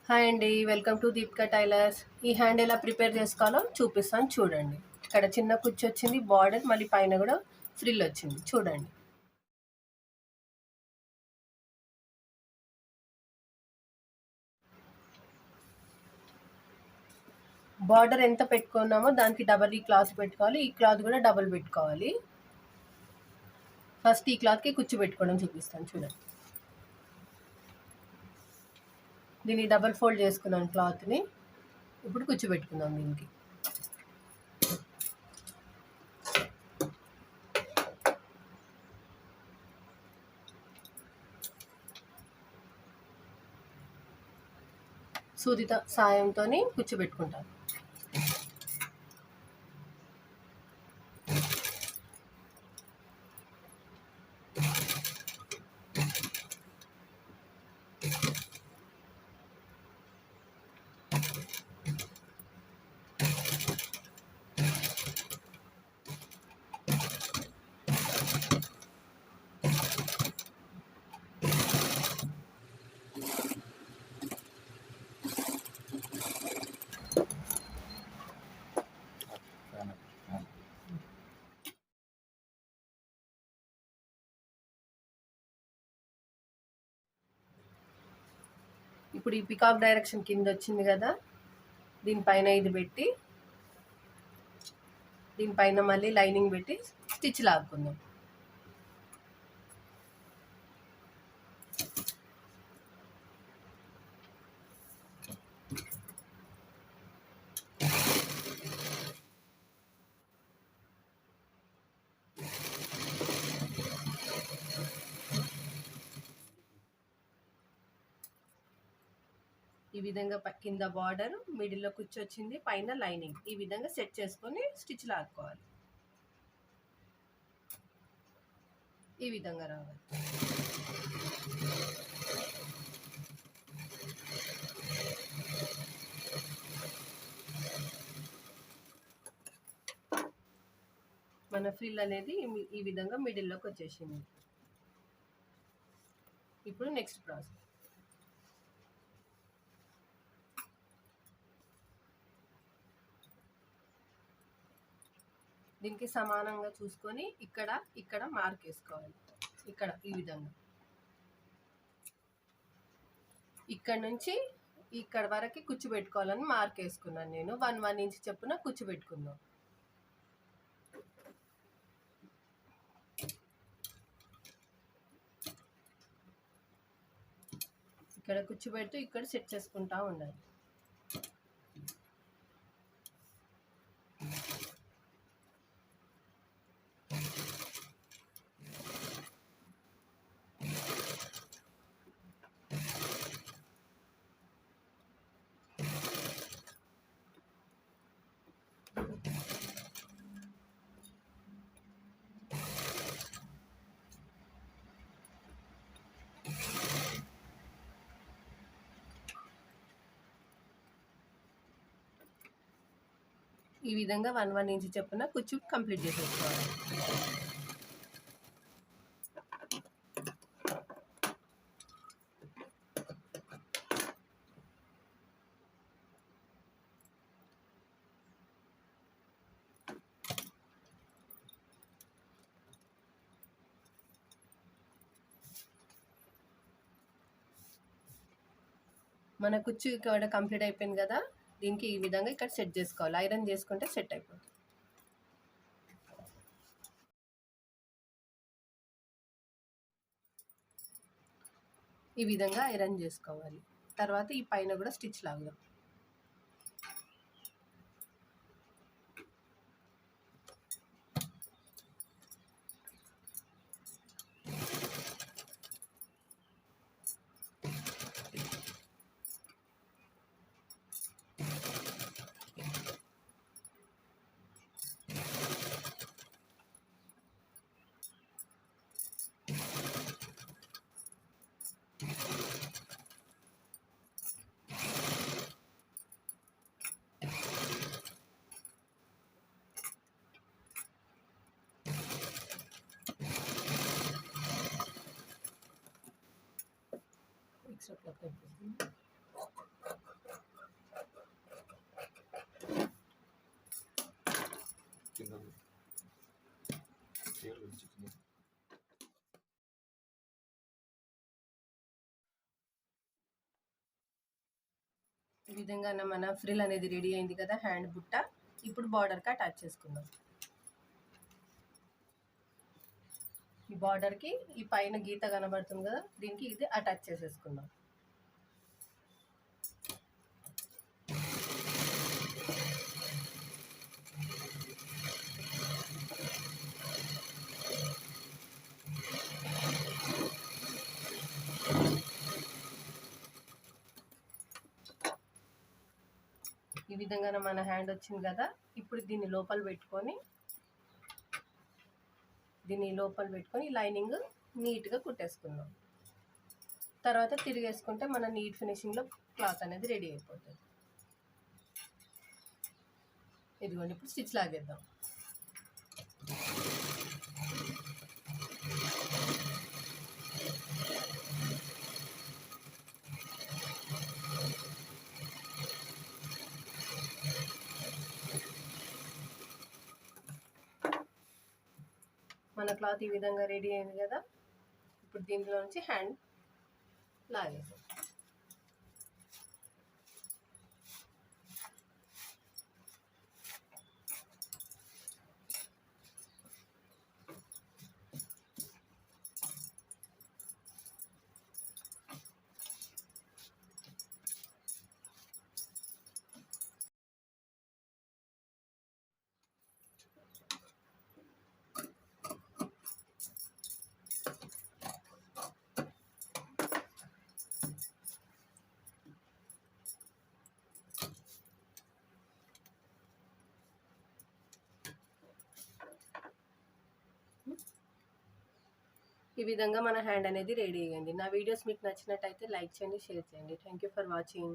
Hi అండి. Welcome to Deepika tailors. ఈ hand ఎలా ప్రిపేర్ చేసుకోవాలో చూపిస్తాను చూడండి. ఇక్కడ చిన్న కుచ్చు వచ్చింది, బార్డర్ మళ్ళీ పైన కూడా ఫ్రిల్ వచ్చింది చూడండి. బార్డర్ ఎంత పెట్టుకున్నామో దానికి డబల్ ఈ క్లాత్ పెట్టుకోవాలి. ఈ క్లాత్ కూడా డబల్ పెట్టుకోవాలి. ఫస్ట్ ఈ క్లాత్కి కుచ్చు పెట్టుకోవడం చూపిస్తాను చూడండి. దీన్ని డబల్ ఫోల్డ్ చేసుకున్నాను క్లాత్ని. ఇప్పుడు కుచ్చు పెట్టుకుందాం దీనికి. సూది సాయంతో కుచ్చు పెట్టుకుంటాను. ఇప్పుడు ఈ పికాక్ డైరెక్షన్ కింద వచ్చింది కదా, దీనిపైన ఇది పెట్టి దీనిపైన మళ్ళీ లైనింగ్ పెట్టి స్టిచ్ లాక్కుందాం. ఈ విధంగా కింద బార్డర్, మిడిల్లో కుచ్చొచ్చింది, పైన లైనింగ్. ఈ విధంగా సెట్ చేసుకొని స్టిచ్ లాక్కోవాలి. ఈ విధంగా రావాలి. మన ఫ్రిల్ అనేది ఈ విధంగా మిడిల్లోకి వచ్చేసింది. ఇప్పుడు నెక్స్ట్ ప్రాసెస్. దీనికి సమానంగా చూసుకొని ఇక్కడ మార్క్ వేసుకోవాలి. ఇక్కడ ఈ విధంగా ఇక్కడ నుంచి ఇక్కడ వరకు కుచ్చు పెట్టుకోవాలని మార్క్ వేసుకున్నాను నేను. 1 ఇంచ్ చొప్పున కుచ్చు పెట్టుకుందాం. ఇక్కడ కుచ్చు పెడుతూ ఇక్కడ సెట్ చేసుకుంటా ఉండాలి. ఈ విధంగా 1 ఇంచ్ చొప్పున కుచ్చు కంప్లీట్ చేసేసుకోవాలి. మన కుచ్చు ఇక్కడ కంప్లీట్ అయిపోయింది కదా, దీనికి ఈ విధంగా ఇక్కడ సెట్ చేసుకోవాలి. ఐరన్ చేసుకుంటే సెట్ అయిపోతుంది. ఈ విధంగా ఐరన్ చేసుకోవాలి. తర్వాత ఈ పైన కూడా స్టిచ్ లాగుదాం. ఎక్స్ట్రా క్లాత్ కనిపిస్తుంది. విధంగా మన ఫ్రిల్ అనేది రెడీ అయింది కదా, హ్యాండ్ బుట్ట. ఇప్పుడు బార్డర్కి అటాచ్ చేసుకుందాం. ఈ బార్డర్కి ఈ పైన గీత కనబడుతుంది కదా, దీనికి ఇది అటాచ్ చేసేసుకుందాం. ఈ విధంగా మన హ్యాండ్ వచ్చింది కదా. ఇప్పుడు దీన్ని లోపల పెట్టుకొని లైనింగ్ నీట్గా కుట్టేసుకుందాం. తర్వాత తిరిగేసుకుంటే మన నీట్ ఫినిషింగ్లో క్లాత్ అనేది రెడీ అయిపోతుంది. ఇదిగోండి, ఇప్పుడు స్టిచ్ లాగేద్దాం. మన క్లాత్ ఈ విధంగా రెడీ అయింది కదా. ఇప్పుడు దీంట్లో నుంచి హ్యాండ్ లాగేద్దాం. ఈ విధంగా మన హ్యాండ్ అనేది రెడీ అయ్యింది. నా వీడియోస్ మీకు నచ్చినట్టయితే లైక్ చేయండి, షేర్ చేయండి. Thank you for watching.